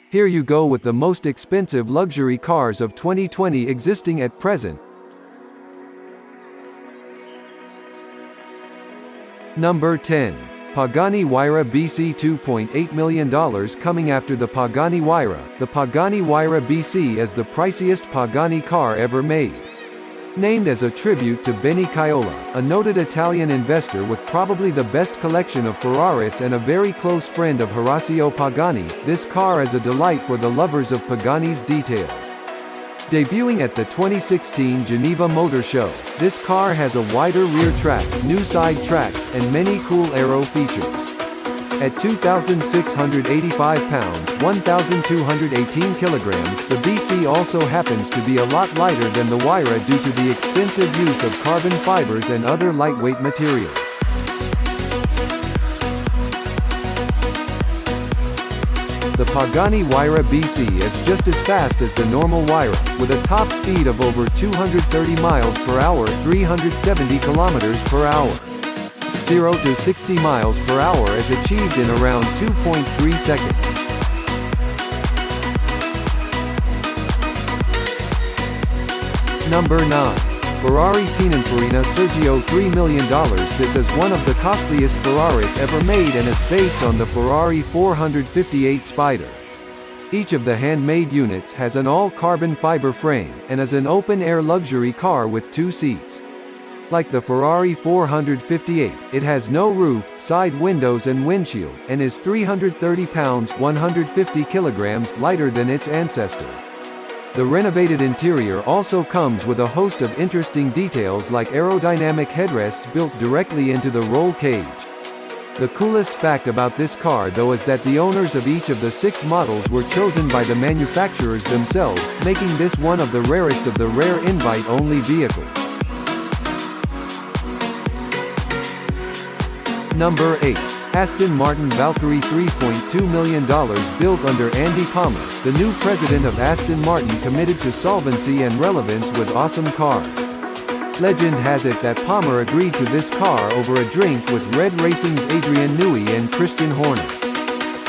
Here you go with the most expensive luxury cars of 2020 existing at present. Number 10. Pagani Huayra BC. $2.8 million coming after the Pagani Huayra. The Pagani Huayra BC is the priciest Pagani car ever made. Named as a tribute to Benny Caiola, a noted Italian investor with probably the best collection of Ferraris and a very close friend of Horacio Pagani, this car is a delight for the lovers of Pagani's details. Debuting at the 2016 Geneva Motor Show, this car has a wider rear track, new side tracks, and many cool aero features. At 2,685 pounds, 1,218 kilograms, the BC also happens to be a lot lighter than the Huayra due to the extensive use of carbon fibers and other lightweight materials. The Pagani Huayra BC is just as fast as the normal Huayra, with a top speed of over 230 miles per hour, 370 kilometers per hour. 0 to 60 miles per hour is achieved in around 2.3 seconds. Number 9. Ferrari Pininfarina Sergio. $3 million. This is one of the costliest Ferraris ever made and is based on the Ferrari 458 Spider. Each of the handmade units has an all-carbon fiber frame, and is an open-air luxury car with 2 seats. Like the Ferrari 458, it has no roof, side windows and windshield, and is 330 pounds 150 kilograms lighter than its ancestor. The renovated interior also comes with a host of interesting details like aerodynamic headrests built directly into the roll cage. The coolest fact about this car though is that the owners of each of the 6 models were chosen by the manufacturers themselves, making this one of the rarest of the rare invite-only vehicles. Number 8. Aston Martin Valkyrie. $3.2 million built under Andy Palmer, the new president of Aston Martin, committed to solvency and relevance with awesome cars. Legend has it that Palmer agreed to this car over a drink with Red Racing's Adrian Newey and Christian Horner.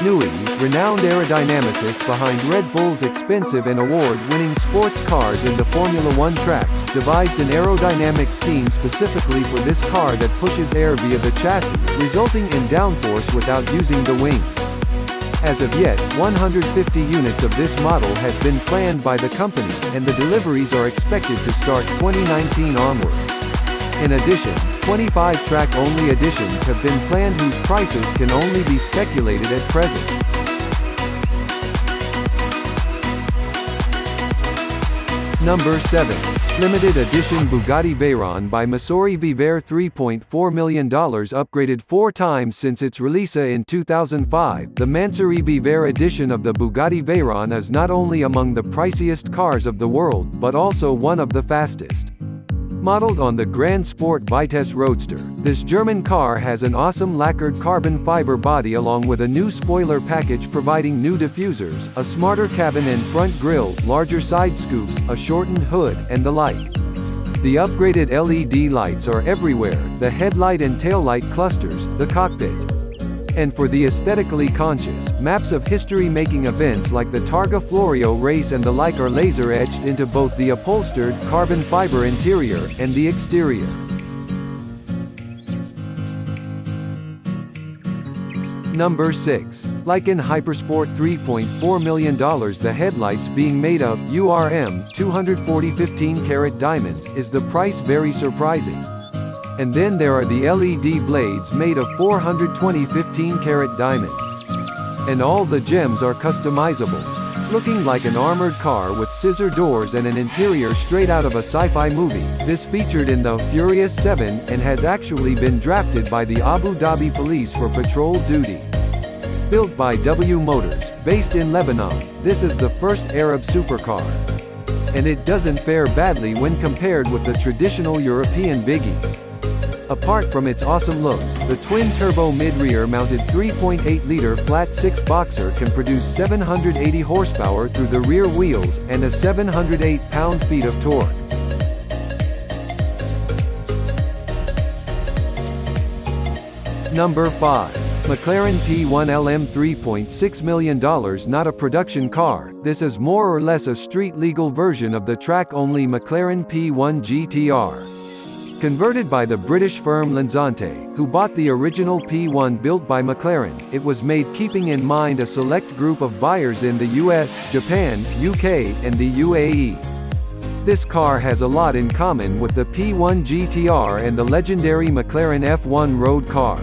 Newey, renowned aerodynamicist behind Red Bull's expensive and award-winning sports cars into Formula One tracks, devised an aerodynamic scheme specifically for this car that pushes air via the chassis, resulting in downforce without using the wings. As of yet, 150 units of this model has been planned by the company, and the deliveries are expected to start 2019 onward. In addition, 25 track-only editions have been planned whose prices can only be speculated at present. Number 7. Limited edition Bugatti Veyron by Masori Vivere. $3.4 million upgraded 4 times since its release in 2005. The Mansory Vivere edition of the Bugatti Veyron is not only among the priciest cars of the world, but also one of the fastest. Modeled on the Grand Sport Vitesse Roadster, this German car has an awesome lacquered carbon fiber body along with a new spoiler package providing new diffusers, a smarter cabin and front grille, larger side scoops, a shortened hood, and the like. The upgraded LED lights are everywhere, the headlight and taillight clusters, the cockpit. And for the aesthetically conscious, maps of history-making events like the Targa Florio race and the like are laser-etched into both the upholstered, carbon fiber interior, and the exterior. Number 6. Lykan Hypersport. $3.4 million. The headlights being made of URM 240 15-karat diamonds is the price very surprising. And then there are the LED blades made of 420 15-karat diamonds. And all the gems are customizable. Looking like an armored car with scissor doors and an interior straight out of a sci-fi movie, this featured in the Furious 7 and has actually been drafted by the Abu Dhabi police for patrol duty. Built by W Motors, based in Lebanon, this is the first Arab supercar. And it doesn't fare badly when compared with the traditional European biggies. Apart from its awesome looks, the twin-turbo mid-rear mounted 3.8-liter flat-six boxer can produce 780 horsepower through the rear wheels, and a 708 pound-feet of torque. Number 5. McLaren P1 LM $3.6 million. Not a production car, this is more or less a street-legal version of the track-only McLaren P1 GTR. Converted by the British firm Lanzante, who bought the original P1 built by McLaren, it was made keeping in mind a select group of buyers in the US, Japan, UK, and the UAE. This car has a lot in common with the P1 GTR and the legendary McLaren F1 road car.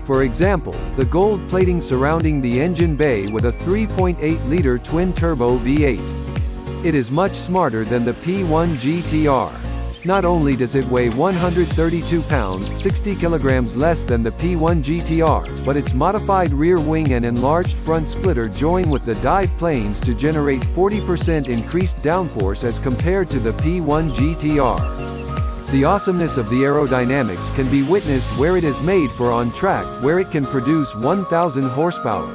For example, the gold plating surrounding the engine bay with a 3.8-liter twin-turbo V8. It is much smarter than the P1 GTR. Not only does it weigh 132 pounds, 60 kilograms less than the P1 GTR, but its modified rear wing and enlarged front splitter join with the dive planes to generate 40% increased downforce as compared to the P1 GTR. The awesomeness of the aerodynamics can be witnessed where it is made for on track, where it can produce 1,000 horsepower.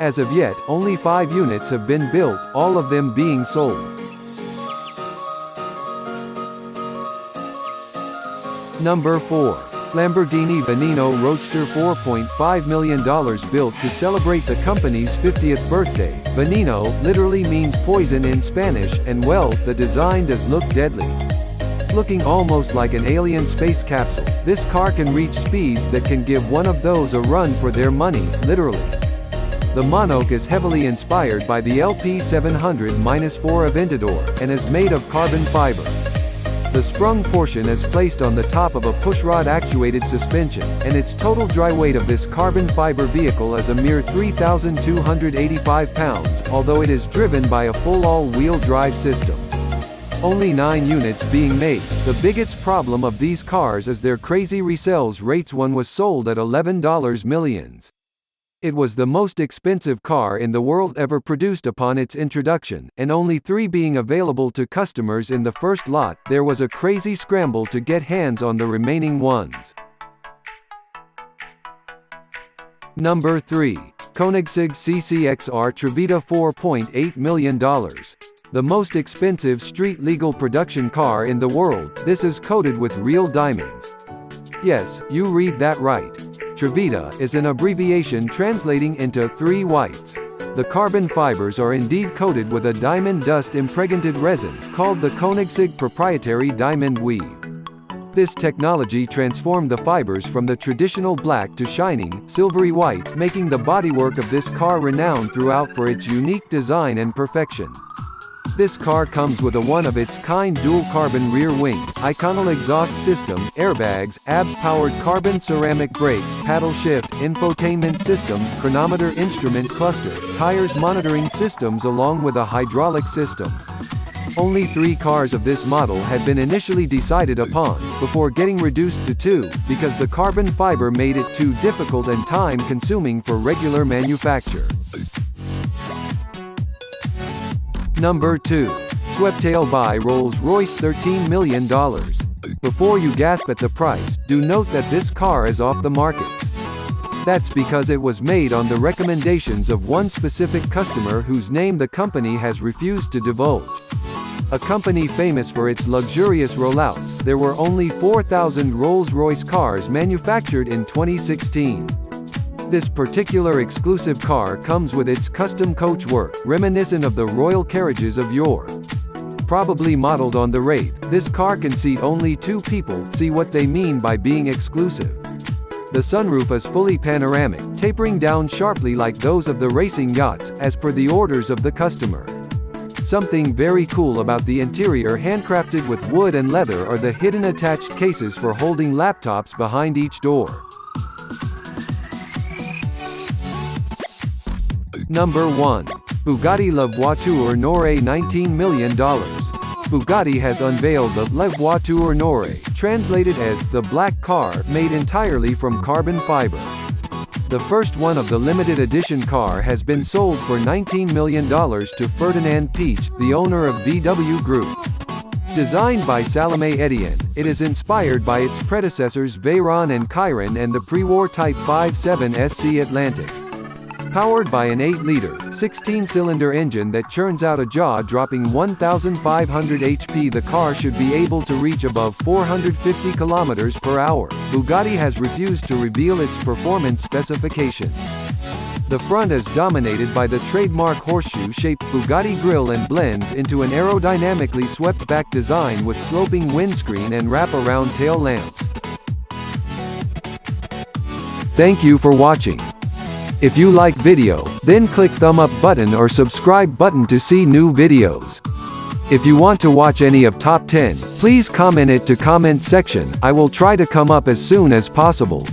As of yet, only 5 units have been built, all of them being sold. Number 4. Lamborghini Veneno Roadster $4.5 million. Built to celebrate the company's 50th birthday. Veneno literally means poison in Spanish, and well, the design does look deadly. Looking almost like an alien space capsule, this car can reach speeds that can give one of those a run for their money, literally. The monocoque is heavily inspired by the LP700-4 Aventador, and is made of carbon fiber. The sprung portion is placed on the top of a pushrod-actuated suspension, and its total dry weight of this carbon fiber vehicle is a mere 3,285 pounds, although it is driven by a full all-wheel drive system. Only 9 units being made. The biggest problem of these cars is their crazy resales rates. One was sold at $11 million. It was the most expensive car in the world ever produced upon its introduction, and only 3 being available to customers in the first lot. There was a crazy scramble to get hands on the remaining ones. Number 3. Koenigsegg CCXR Trevita $4.8 million. The most expensive street-legal production car in the world. This is coated with real diamonds. Yes, you read that right. Trevita is an abbreviation translating into 3 whites. The carbon fibers are indeed coated with a diamond dust-impregnated resin, called the Koenigsegg proprietary diamond weave. This technology transformed the fibers from the traditional black to shining, silvery white, making the bodywork of this car renowned throughout for its unique design and perfection. This car comes with a one-of-its-kind dual-carbon rear wing, Iconal exhaust system, airbags, ABS-powered carbon ceramic brakes, paddle shift, infotainment system, chronometer instrument cluster, tires monitoring systems along with a hydraulic system. Only 3 cars of this model had been initially decided upon, before getting reduced to 2, because the carbon fiber made it too difficult and time-consuming for regular manufacture. Number 2. Sweptail by Rolls-Royce $13 million. Before you gasp at the price, do note that this car is off the markets. That's because it was made on the recommendations of one specific customer whose name the company has refused to divulge. A company famous for its luxurious rollouts, there were only 4,000 Rolls-Royce cars manufactured in 2016. This particular exclusive car comes with its custom coachwork, reminiscent of the royal carriages of yore. Probably modeled on the Wraith, this car can seat only 2 people. See what they mean by being exclusive. The sunroof is fully panoramic, tapering down sharply like those of the racing yachts, as per the orders of the customer. Something very cool about the interior, handcrafted with wood and leather, are the hidden attached cases for holding laptops behind each door. Number 1. Bugatti La Voiture Noire $19 million. Bugatti has unveiled the La Voiture Noire, translated as the black car, made entirely from carbon fiber. The first one of the limited edition car has been sold for $19 million to Ferdinand Piëch, the owner of VW Group. Designed by Salomé Etienne, it is inspired by its predecessors Veyron and Chiron and the pre-war Type 57 SC Atlantic. Powered by an 8-liter, 16-cylinder engine that churns out a jaw-dropping 1,500 HP, the car should be able to reach above 450 km per hour. Bugatti has refused to reveal its performance specifications. The front is dominated by the trademark horseshoe-shaped Bugatti grille and blends into an aerodynamically swept-back design with sloping windscreen and wrap-around tail lamps. Thank you for watching. If you like video, then click thumb up button or subscribe button to see new videos. If you want to watch any of top 10, please comment it to comment section. I will try to come up as soon as possible.